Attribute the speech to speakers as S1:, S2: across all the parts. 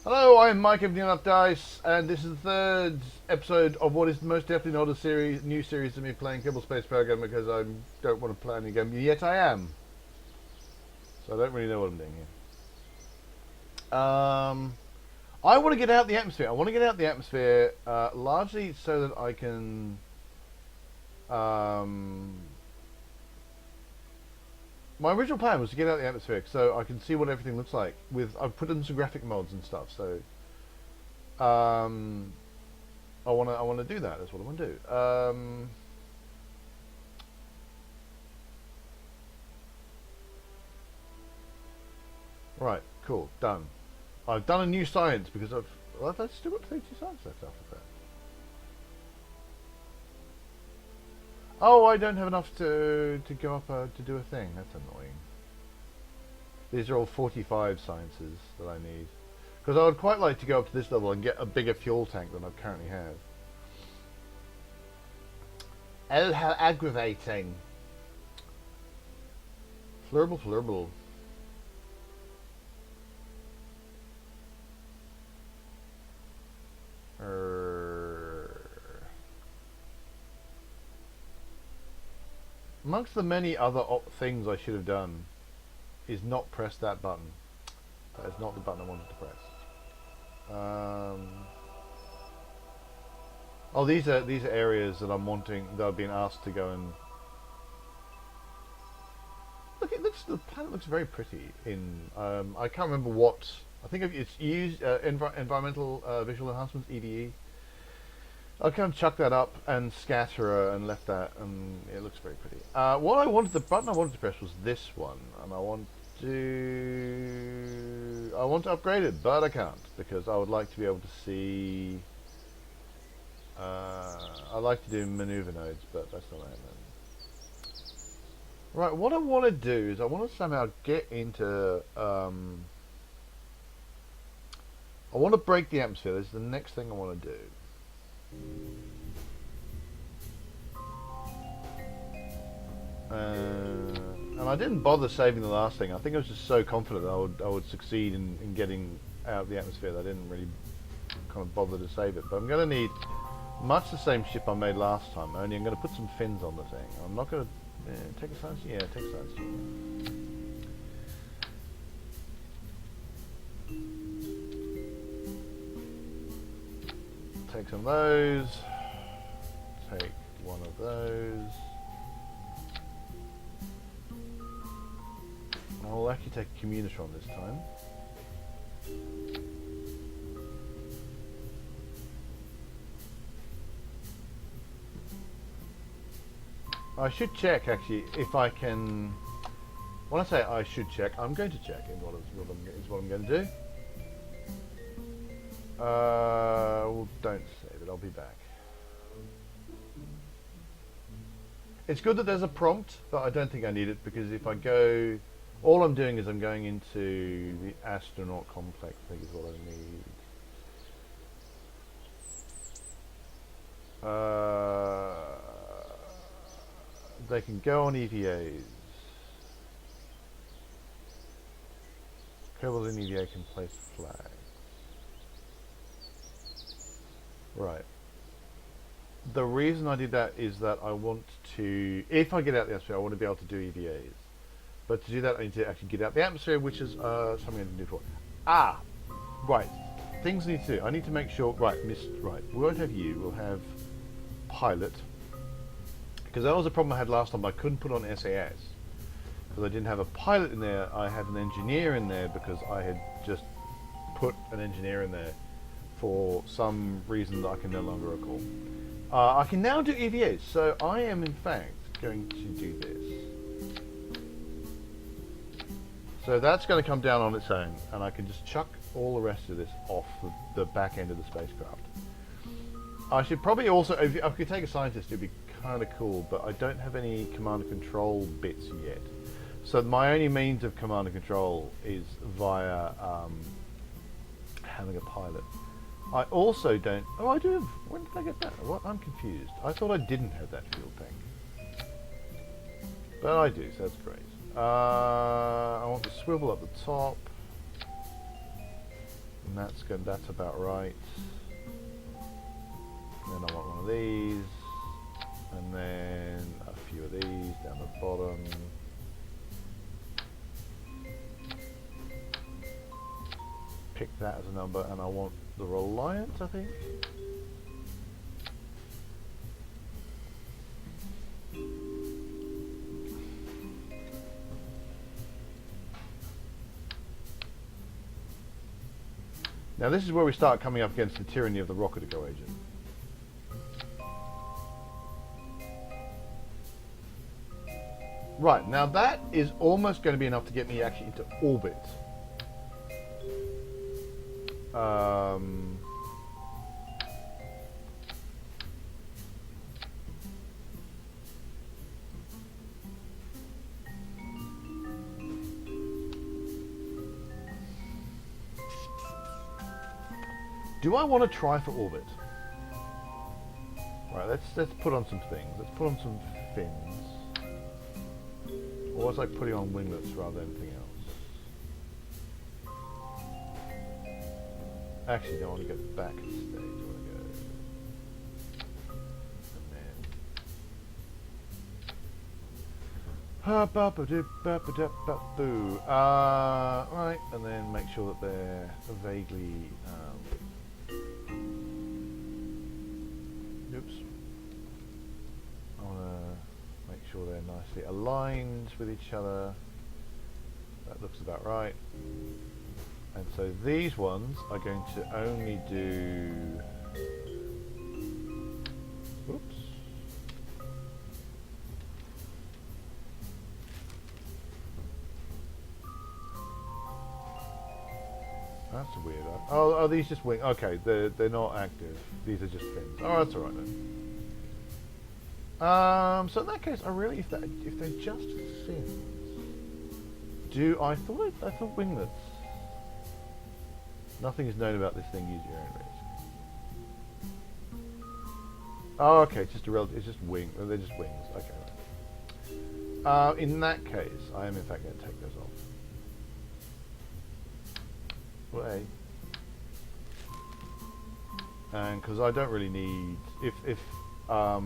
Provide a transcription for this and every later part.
S1: Hello, I'm Mike of Enough Dice, and this is the third episode of what is most definitely not a new series of me playing Kerbal Space Program because I don't want to play any game. Yet I am, so I don't really know what I'm doing here. I want to get out the atmosphere. I want to get out the atmosphere largely so that I can. Um, my original plan was to get out the atmosphere so I can see what everything looks like. I've put in some graphic mods and stuff, so. Um, I wanna do that. That's what I want to do. Right, cool, done. I've done a new science because I've still got 32 science left after that. Oh, I don't have enough to go up to do a thing. That's annoying. These are all 45 sciences that I need because I would quite like to go up to this level and get a bigger fuel tank than I currently have. Oh, how aggravating! Flurble, flurble. Amongst the many other things I should have done is not press that button. That is not the button I wanted to press. Oh, these are areas that I'm wanting, that I've been asked to go and look. The planet looks very pretty. I can't remember what. I think it's used environmental visual enhancements (EVE). I kind of chucked that up and scatter and left that, and it looks very pretty. The button I wanted to press was this one, and I want to upgrade it, but I can't because I would like to be able to see. I like to do maneuver nodes, but that's not happening. Right, what I want to do is I want to somehow get into. I want to break the atmosphere. This is the next thing I want to do. And I didn't bother saving the last thing. I think I was just so confident that I would succeed in getting out of the atmosphere that I didn't really kind of bother to save it. But I'm going to need much the same ship I made last time. Only I'm going to put some fins on the thing. I'm not going to take a science. Yeah, take a science. Take some of those. Take one of those. I'll actually take a communitron this time. I should check actually if I can. When I say I should check, I'm going to check is what I'm going to do. Well, don't save it. I'll be back. It's good that there's a prompt, but I don't think I need it because if I go, all I'm doing is I'm going into the astronaut complex. I think is what I need. They can go on EVAs. Kerbal in EVA can place flags. Right. The reason I did that is that I want to, if I get out the atmosphere, I want to be able to do EVAs. But to do that, I need to actually get out the atmosphere, which is something I didn't do before. Right. Things I need to do. I need to make sure. Right. Right. We won't have you. We'll have pilot. Because that was a problem I had last time. I couldn't put on SAS because I didn't have a pilot in there. I had an engineer in there because I had just put an engineer in there for some reason that I can no longer recall. I can now do EVAs, so I am in fact going to do this. So that's going to come down on its own, and I can just chuck all the rest of this off the back end of the spacecraft. I should probably also, if I could take a scientist, it'd be kind of cool, but I don't have any command and control bits yet. So my only means of command and control is via having a pilot. I also don't. Oh, I do have. When did I get that? What? I'm confused. I thought I didn't have that fuel tank, but I do. So that's great. I want the swivel up the top. And that's good. That's about right. Then I want one of these, and then a few of these down the bottom. Pick that as a number, and I want the Reliance, I think. Now this is where we start coming up against the tyranny of the Rocket-to-Go agent. Right, now that is almost going to be enough to get me actually into orbit. Do I want to try for orbit? Right, let's put on some things. Let's put on some fins. Or it's like putting on winglets rather than anything else. Actually, no, I want to go back a stage. I want to go. And then. Right, and then make sure that they're vaguely. Oops. I want to make sure they're nicely aligned with each other. That looks about right. And so these ones are going to only do... Oops. That's weird. Oh, are these just wing? Okay, they're not active. These are just fins. Oh, that's all right then. So in that case, I really, if they're just fins, I thought winglets. Nothing is known about this thing. Use your own risk. Oh, okay. It's just it's just wing. They're just wings. Okay. Right. In that case, I am in fact going to take those off. Way. And because I don't really need if I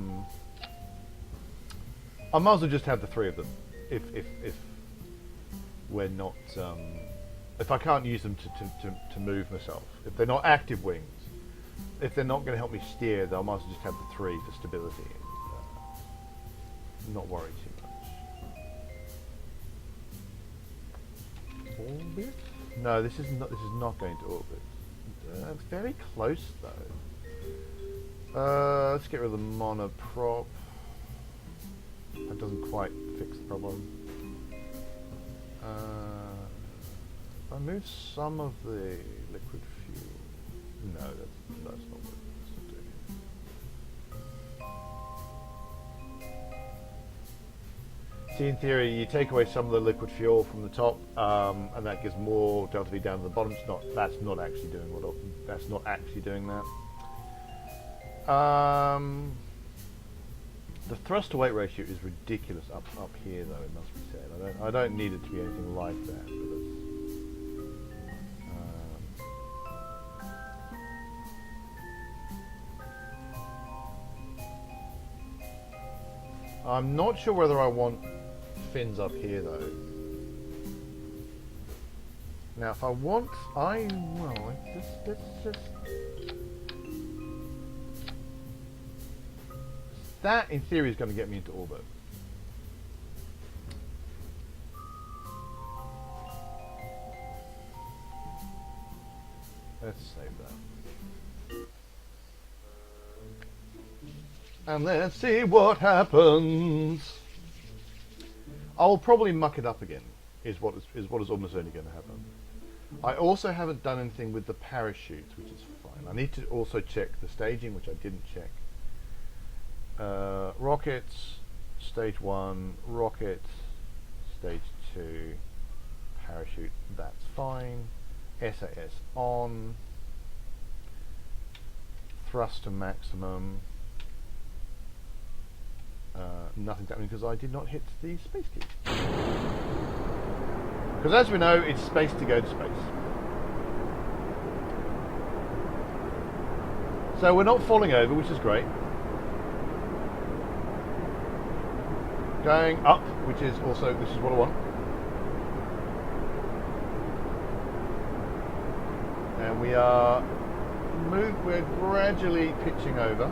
S1: might as well just have the three of them if we're not if I can't use them to move myself, if they're not active wings, if they're not going to help me steer, then I might as well just have the three for stability and not worry too much. Orbit? No, this is not going to orbit. Very close though. Let's get rid of the monoprop. That doesn't quite fix the problem. If I move some of the liquid fuel, no, that's not what it's doing. See, in theory, you take away some of the liquid fuel from the top, and that gives more delta V down to the bottom. That's not actually doing that. The thrust to weight ratio is ridiculous up here, though. It must be said. I don't need it to be anything like that. But I'm not sure whether I want fins up here, though. Now, if I want, let's just. That, in theory, is going to get me into orbit. Let's save that. And let's see what happens. I'll probably muck it up again, is what is almost only going to happen. I also haven't done anything with the parachutes, which is fine. I need to also check the staging, which I didn't check. Rockets, stage 1, rocket, stage 2, parachute, that's fine. SAS on, thrust to maximum. Nothing's happening because I did not hit the space key. Because as we know, it's space to go to space. So we're not falling over, which is great. Going up, which is also, this is what I want. And we're gradually pitching over.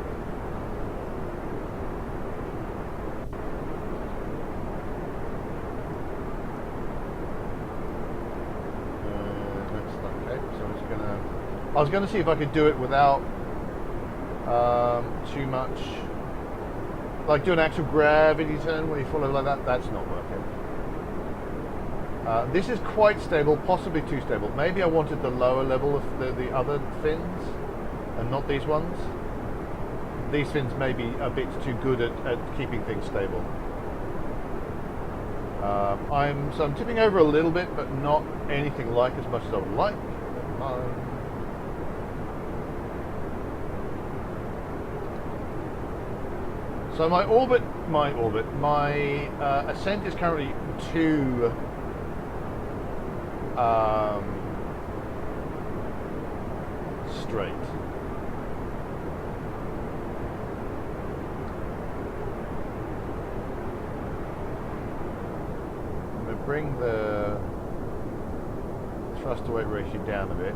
S1: I was going to see if I could do it without too much, like do an actual gravity turn where you fall over like that. That's not working. This is quite stable, possibly too stable. Maybe I wanted the lower level of the other fins and not these ones. These fins may be a bit too good at keeping things stable. So I'm tipping over a little bit, but not anything like as much as I would like. So my ascent is currently too straight. I'm going to bring the thrust to weight ratio down a bit.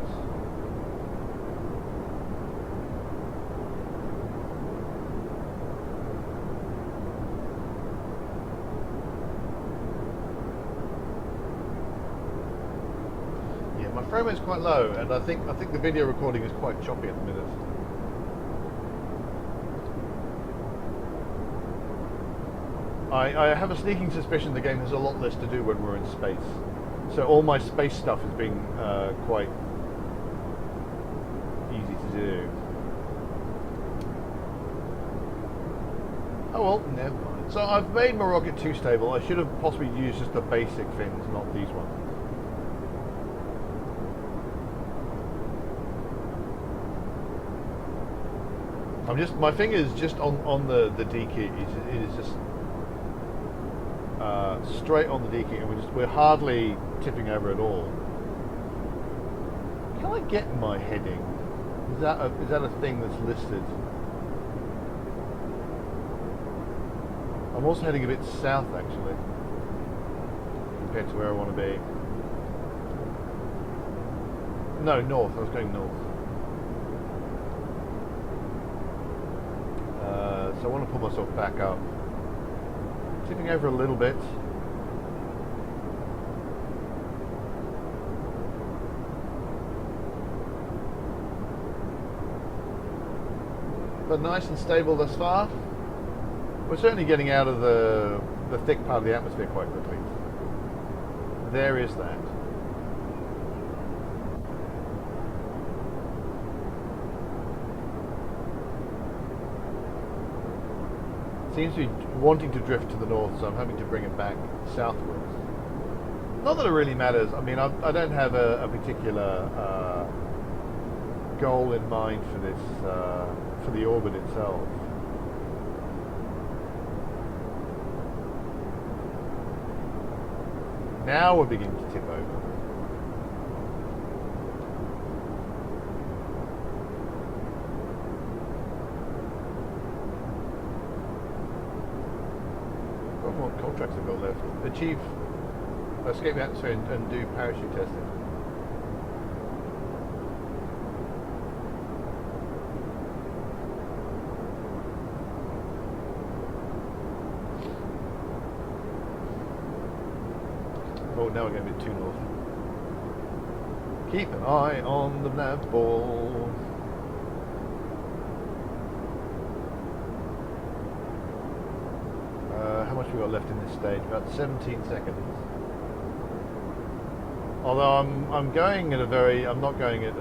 S1: My frame rate is quite low, and I think the video recording is quite choppy at the minute. I have a sneaking suspicion the game has a lot less to do when we're in space, so all my space stuff has been quite easy to do. Oh well, never mind. So I've made my rocket too stable. I should have possibly used just the basic fins, not these ones. My finger is just on the D key. It is just straight on the D key, and we're hardly tipping over at all. Can I get my heading? Is that a thing that's listed? I'm also heading a bit south actually, compared to where I want to be. No, north. I was going north. So I want to pull myself back up. Tipping over a little bit. But nice and stable thus far. We're certainly getting out of the thick part of the atmosphere quite quickly. There is that. Seems to be wanting to drift to the north, so I'm having to bring it back southwards. Not that it really matters. I mean, I don't have a particular goal in mind for this, for the orbit itself. Now we're beginning to tip over. What contracts I've got left? Achieve, escape the atmosphere and do parachute testing. Oh, now we're going a bit too north. Keep an eye on the nav ball. How much we got left in this stage? About 17 seconds. Although I'm going at I'm not going at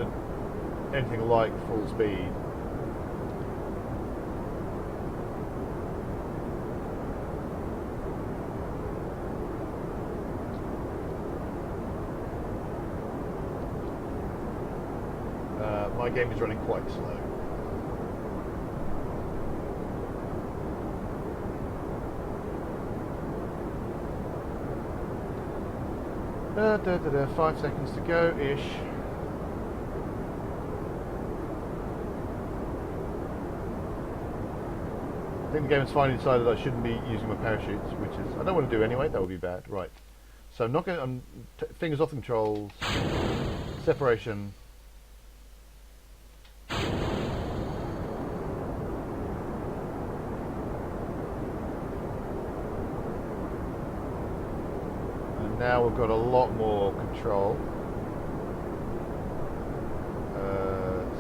S1: anything like full speed. My game is running quite slow. 5 seconds to go-ish. I think the game has finally decided I shouldn't be using my parachutes, which is I don't want to do anyway. That would be bad. Right. So I'm not going. Fingers off the controls. Separation. And now we've got a lot more control.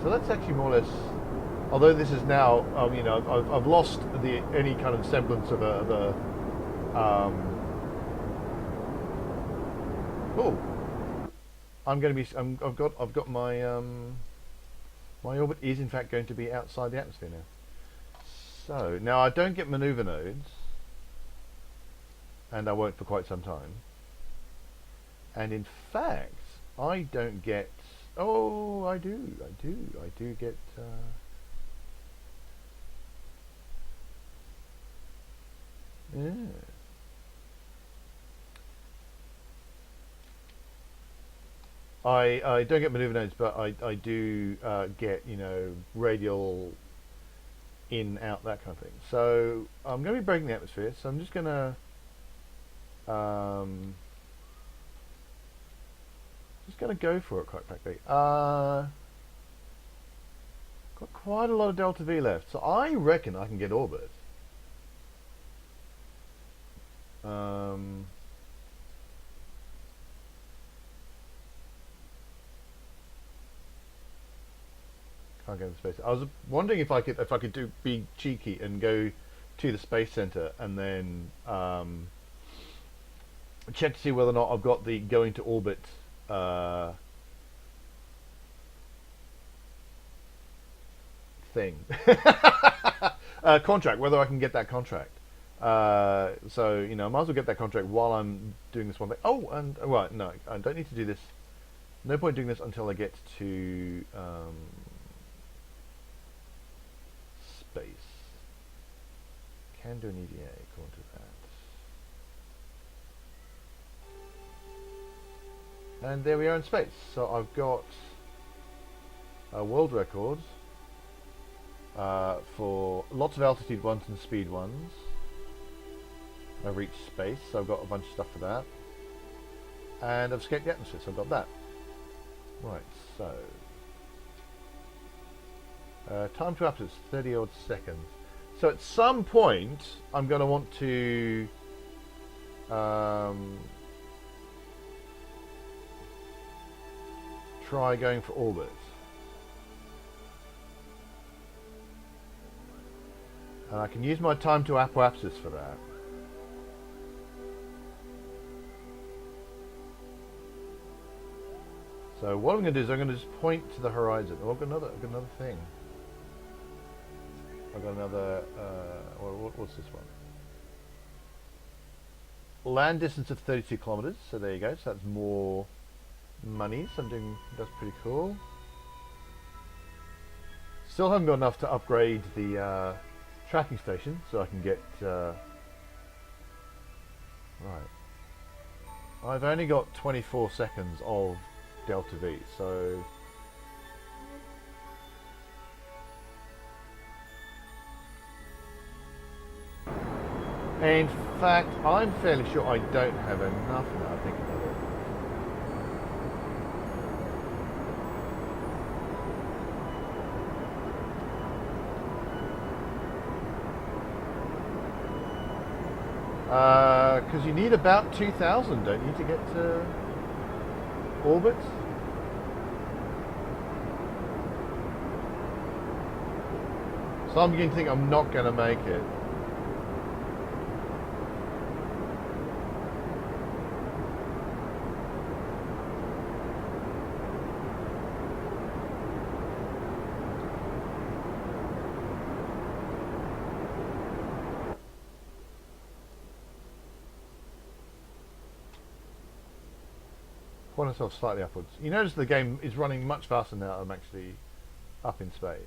S1: So that's actually more or less. Although this is now, you know, I've lost any kind of semblance of a oh, I'm going to be. I've got my my orbit is in fact going to be outside the atmosphere now. So now I don't get maneuver nodes, and I won't for quite some time. And in fact, I don't get. Oh, I do get. Yeah. I don't get maneuver nodes, but I do get, you know, radial in, out, that kind of thing. So I'm going to be breaking the atmosphere, so I'm just going to go for it, quite frankly. Got quite a lot of delta V left, so I reckon I can get orbit. Can't go into space. I was wondering if I could be cheeky and go to the space center and then check to see whether or not I've got the going to orbit thing contract. Whether I can get that contract. So you know, I might as well get that contract while I'm doing this one thing. Oh, and right, no, I don't need to do this. No point doing this until I get to space. Can do an EDA according to that. And there we are in space. So I've got a world record for lots of altitude ones and speed ones. I've reached space, so I've got a bunch of stuff for that. And I've escaped the atmosphere, so I've got that. Right, so time to up is 30 odd seconds. So at some point, I'm going to want to try going for orbit. And I can use my time to apoapsis for that. So what I'm going to do is I'm going to just point to the horizon. Oh, I've got another thing. I've got another. What's this one? Land distance of 32 kilometers. So there you go. So that's more money. So that's pretty cool. Still haven't got enough to upgrade the tracking station, so I can get. Right. I've only got 24 seconds of delta V, so in fact I'm fairly sure I don't have enough now I think about it. Because you need about 2,000, don't you, to get to orbit? So I'm beginning to think I'm not going to make it. Point myself slightly upwards. You notice the game is running much faster now I'm actually up in space.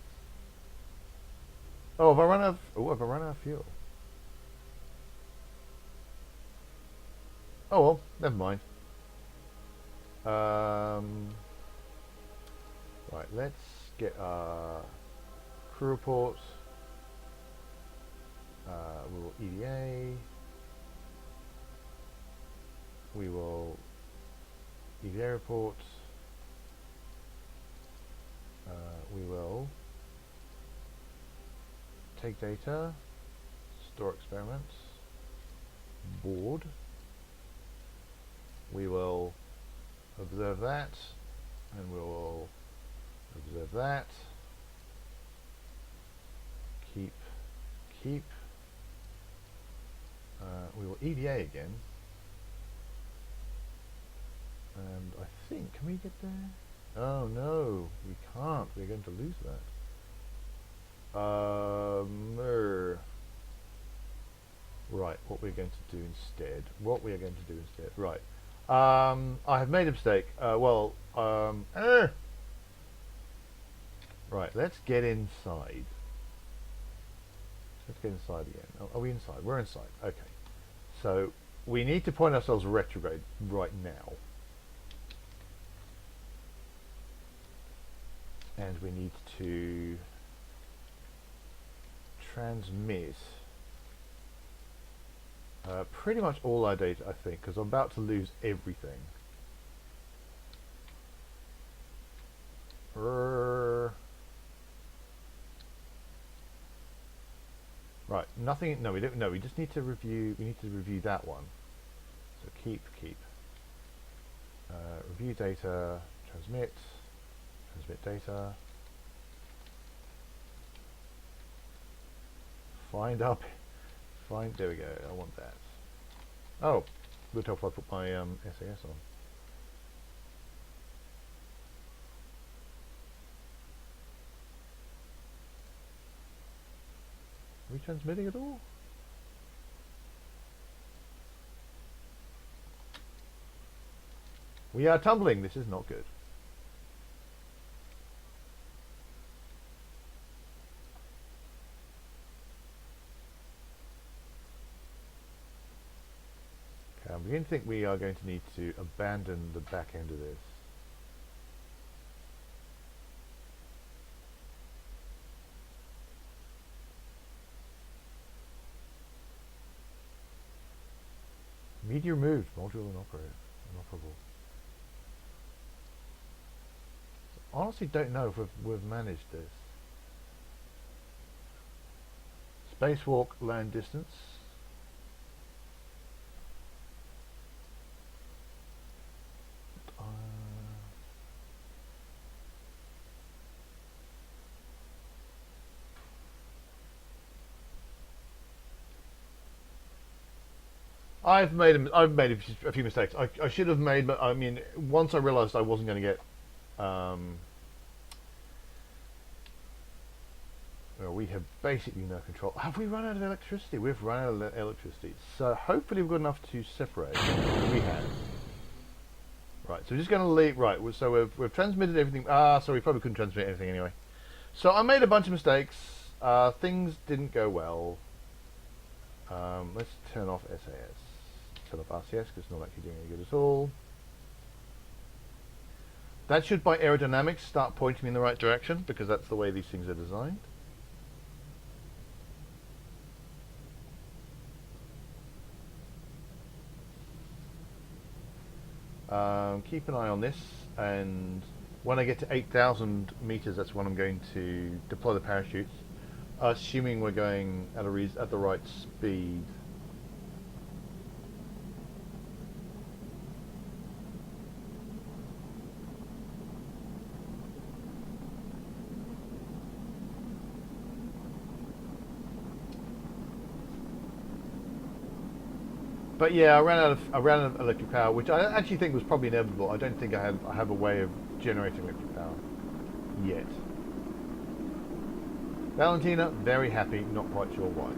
S1: Oh, have I run out of fuel? Oh well, never mind. Right, let's get our crew report. We will EDA. We will EDA report. We will take data, store experiments, board. We will observe that, and we will observe that. Keep. We will EDA again. And I think, can we get there? Oh no, we can't. We're going to lose that. Right, what we're going to do instead. Right. I have made a mistake. Right, let's get inside. Let's get inside again. Oh, are we inside? We're inside. Okay. So we need to point ourselves retrograde right now. And we need to transmit pretty much all our data, I think, because I'm about to lose everything. Right, nothing. No, we don't. No, we just need to review. We need to review that one. So keep. Review data. Transmit data. There we go. I want that. Oh, would help if I put my SAS on. Are we transmitting at all? We are tumbling. This is not good. Okay, I'm beginning to think we are going to need to abandon the back end of this. Media removed, module inoperable. Honestly, don't know if we've managed this. Spacewalk land distance. I've made a few mistakes. I should have made. I mean, once I realised I wasn't going to get. Well, we have basically no control. Have we run out of electricity? We've run out of electricity. So hopefully we've got enough to separate. We have. Right. So we're just going to leave. Right. So we've transmitted everything. So we probably couldn't transmit anything anyway. So I made a bunch of mistakes. Things didn't go well. Let's turn off SAS. Turn off RCS because it's not actually doing any good at all. That should, by aerodynamics, start pointing me in the right direction because that's the way these things are designed. Keep an eye on this, and when I get to 8,000 meters, that's when I'm going to deploy the parachutes, assuming we're going at the right speed. But yeah, I ran out of electric power, which I actually think was probably inevitable. I don't think I have a way of generating electric power yet. Valentina, very happy, not quite sure why.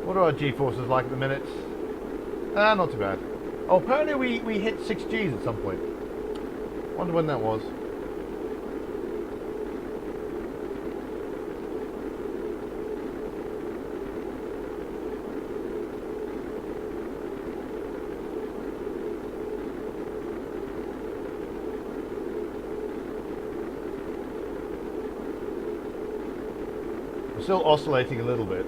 S1: What are our G-forces like at the minute? Not too bad. Oh, apparently we hit 6 Gs at some point. Wonder when that was. still oscillating a little bit.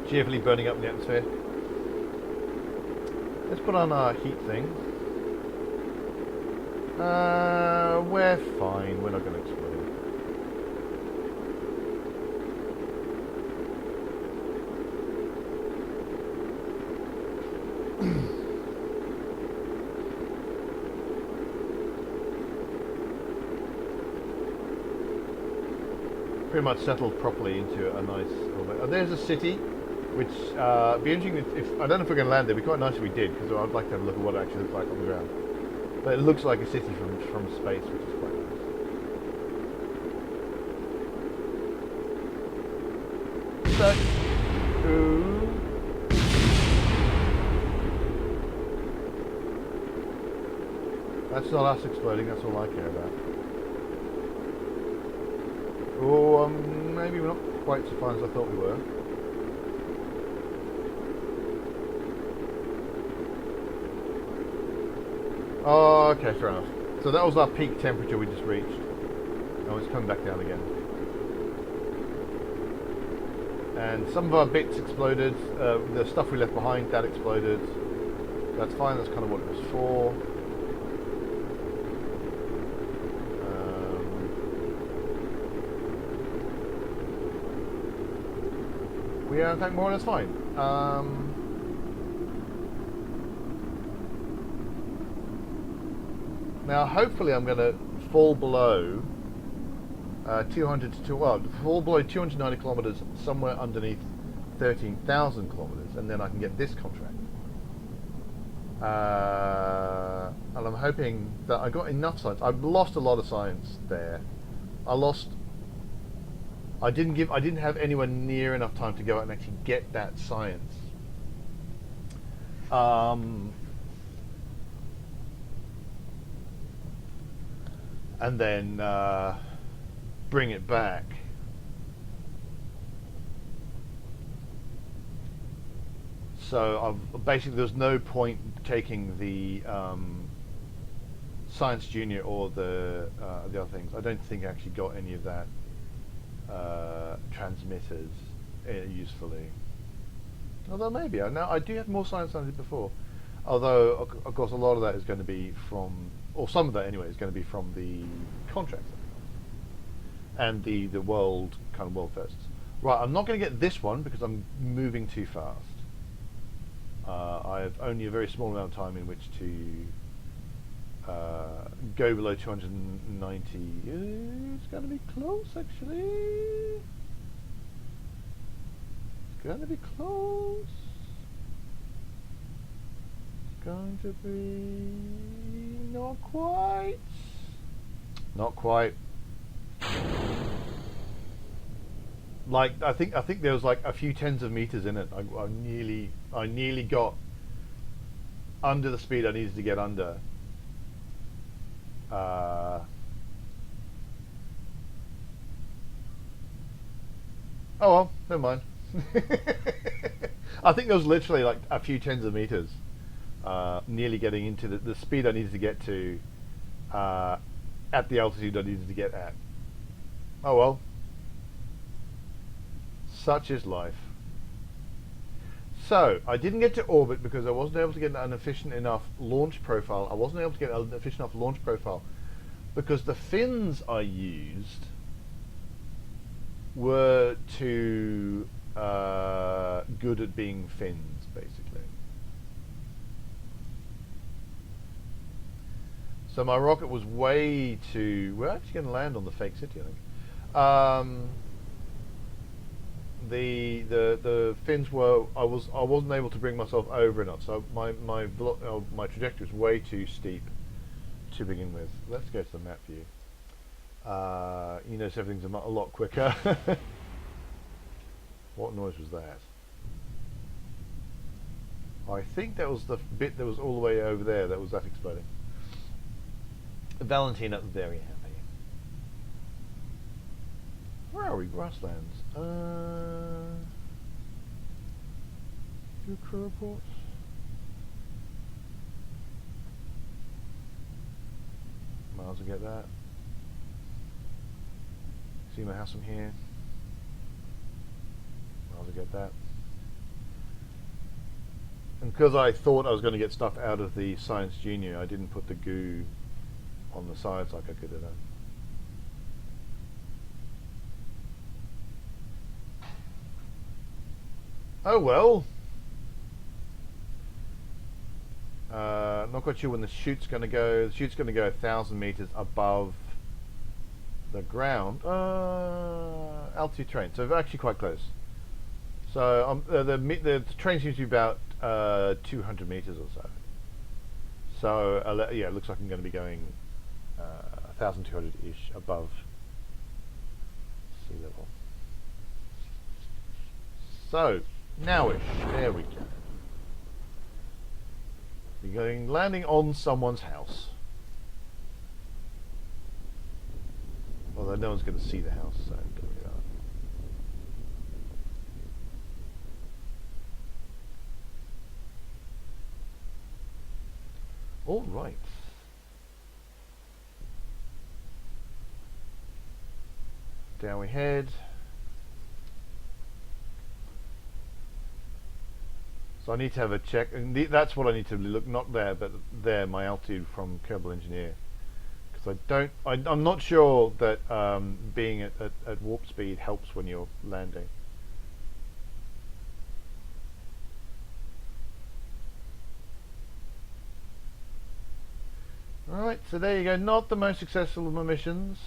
S1: Cheerfully burning up in the atmosphere. Let's put on our heat thing. We're fine. We're not going to explode. Pretty much settled properly into a nice orbit. There's a city, which be interesting if I don't know if we're going to land there. It'd be quite nice if we did, because I'd like to have a look at what it actually looks like on the ground. But it looks like a city from space, which is quite nice. So, that's not us exploding. That's all I care about. Oh, maybe we're not quite so fine as I thought we were. Oh, okay, fair enough. So that was our peak temperature we just reached. Oh, it's coming back down again. And some of our bits exploded. The stuff we left behind, that exploded. That's fine, that's kind of what it was for. We are in fact more or less fine. Now hopefully I'm going to fall below 290 kilometers, somewhere underneath 13,000 kilometers, and then I can get this contract. And I'm hoping that I got enough science. I've lost a lot of science there. I didn't have anywhere near enough time to go out and actually get that science. And then bring it back. So basically there's no point taking the Science Junior or the other things. I don't think I actually got any of that transmitters usefully. Although maybe I do have more science than I did before. Although of course a lot of that is going to be from, or some of that anyway, is going to be from the contracts and the world firsts. Right, I'm not going to get this one because I'm moving too fast. I have only a very small amount of time in which to go below 290. It's going to be close, actually. It's going to be close. It's going to be not quite. Not quite. Like I think there was like a few tens of meters in it. I nearly got under the speed I needed to get under. Oh well, never mind. I think there was literally like a few tens of meters, nearly getting into the speed I needed to get to, at the altitude I needed to get at. Oh well. Such is life. So, I didn't get to orbit because I wasn't able to get an efficient enough launch profile. I wasn't able to get an efficient enough launch profile because the fins I used were too good at being fins, basically. So my rocket was way too... We're actually going to land on the fake city, I think. The fins were... I wasn't able to bring myself over enough, so my trajectory was way too steep to begin with. Let's go to the map view. You notice everything's a lot quicker. What noise was that? I think that was the bit that was all the way over there. That was that exploding. Valentina, very happy. Where are we? Grasslands. Do crew reports. Might as well get that. See my house from here. Might as well get that. And because I thought I was going to get stuff out of the Science Junior, I didn't put the goo on the sides like I could have done. Oh well. Not quite sure when the chute's going to go. The chute's going to go 1,000 meters above the ground. Altitude train. So actually quite close. So the train seems to be about 200 meters or so. So yeah, it looks like I'm going to be going 1,200-ish above sea level. So now-ish. There we go. You're going landing on someone's house. Although no one's going to see the house, so don't worry about it. All right. Down we head. So I need to have a check, and that's what I need to look, not there, but there, my altitude from Kerbal Engineer. Because I'm not sure that being at warp speed helps when you're landing. Alright, so there you go, not the most successful of my missions.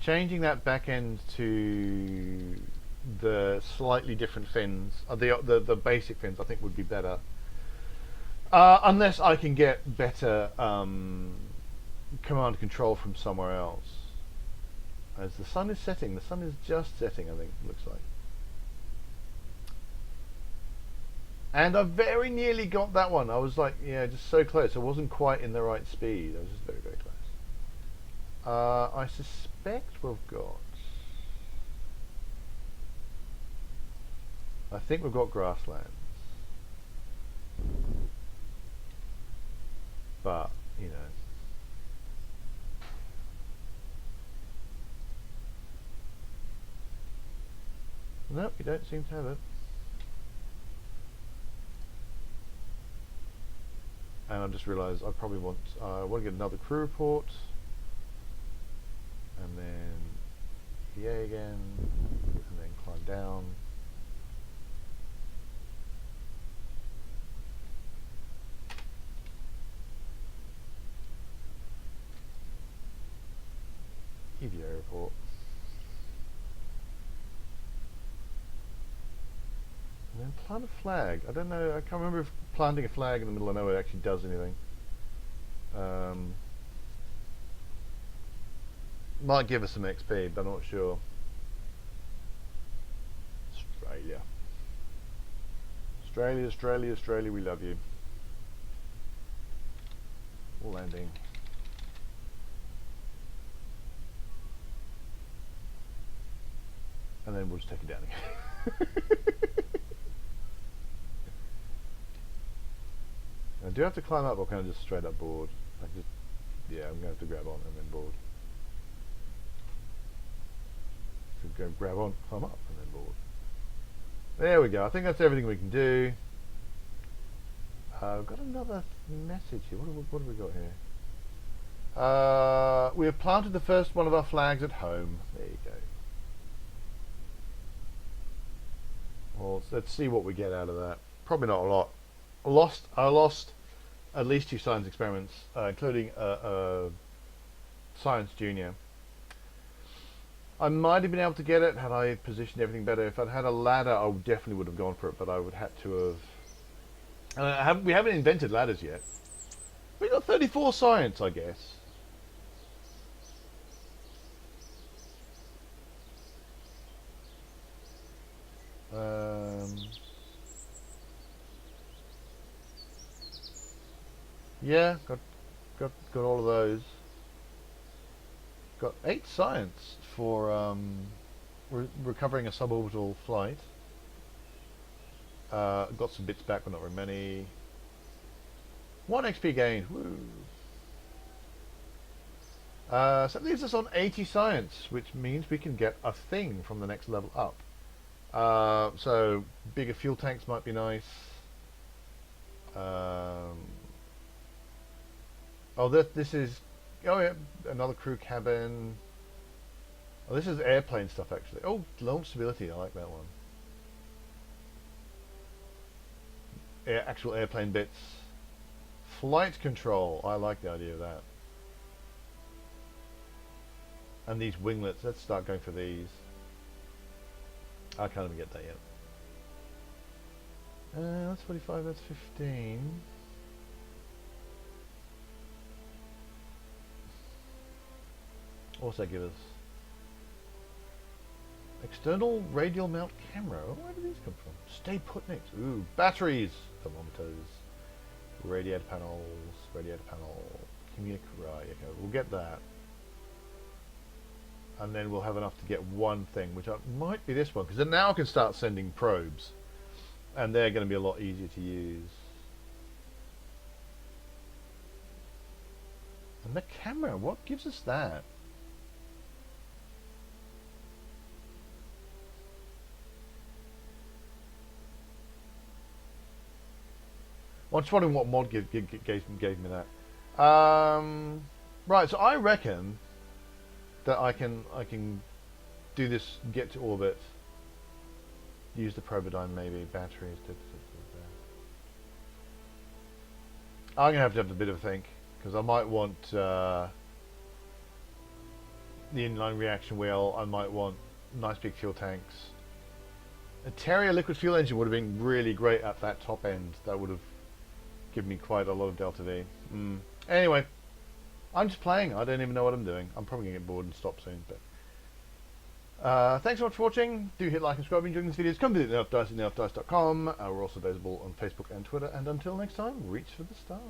S1: Changing that back end to the slightly different fins, the basic fins, I think would be better. Unless I can get better command control from somewhere else. As the sun is setting, the sun is just setting, I think it looks like. And I very nearly got that one. I was like, yeah, just so close. I wasn't quite in the right speed. I was just very, very close. I suspect we've got... I think we've got grasslands. But, you know. Nope, we don't seem to have it. And I just realised I probably want to get another crew report. And then PA again. And then climb down. EVA report. And then plant a flag. I don't know, I can't remember if planting a flag in the middle of nowhere actually does anything. Might give us some XP, but I'm not sure. Australia. Australia, Australia, Australia, we love you. Landing. And then we'll just take it down again. I do have to climb up, or can I just straight up board? I can just, yeah, I'm going to have to grab on and then board. So go grab on, climb up, and then board. There we go. I think that's everything we can do. I've got another message here. What have we got here? We have planted the first one of our flags at home. There you go. Well, let's see what we get out of that. Probably not a lot. I lost at least 2 science experiments, including a Science Junior. I might have been able to get it had I positioned everything better. If I'd had a ladder, I definitely would have gone for it, but I would have to have... we haven't invented ladders yet. We got 34 science, I guess. Yeah, got all of those. Got 8 science for recovering a suborbital flight. Got some bits back, but not very many. 1 XP gained. Woo! So that leaves us on 80 science, which means we can get a thing from the next level up. So bigger fuel tanks might be nice. Oh, this is... Oh yeah, another crew cabin. Oh, this is airplane stuff actually. Oh, launch stability, I like that one. Actual airplane bits. Flight control, I like the idea of that. And these winglets, let's start going for these. I can't even get that yet. That's 45, that's 15. What's that give us? External radial mount camera. Oh, where do these come from? Stay put next. Ooh, batteries, thermometers, radiator panel. Right, okay, we'll get that. And then we'll have enough to get one thing, which might be this one, because then now I can start sending probes. And they're going to be a lot easier to use. And the camera, what gives us that? Well, I'm just wondering what mod gave me that. Right, so I reckon that I can do this, get to orbit, use the probodyne maybe, batteries. I'm gonna have to have a bit of a think, because I might want the inline reaction wheel. I might want nice big fuel tanks. A Terrier liquid fuel engine would have been really great at that top end. That would have given me quite a lot of delta V. Anyway, I'm just playing. I don't even know what I'm doing. I'm probably going to get bored and stop soon. But thanks so much for watching. Do hit like and subscribe if you're enjoying these videos. Come visit nerfdice at nerfdice.com. We're also available on Facebook and Twitter. And until next time, reach for the stars.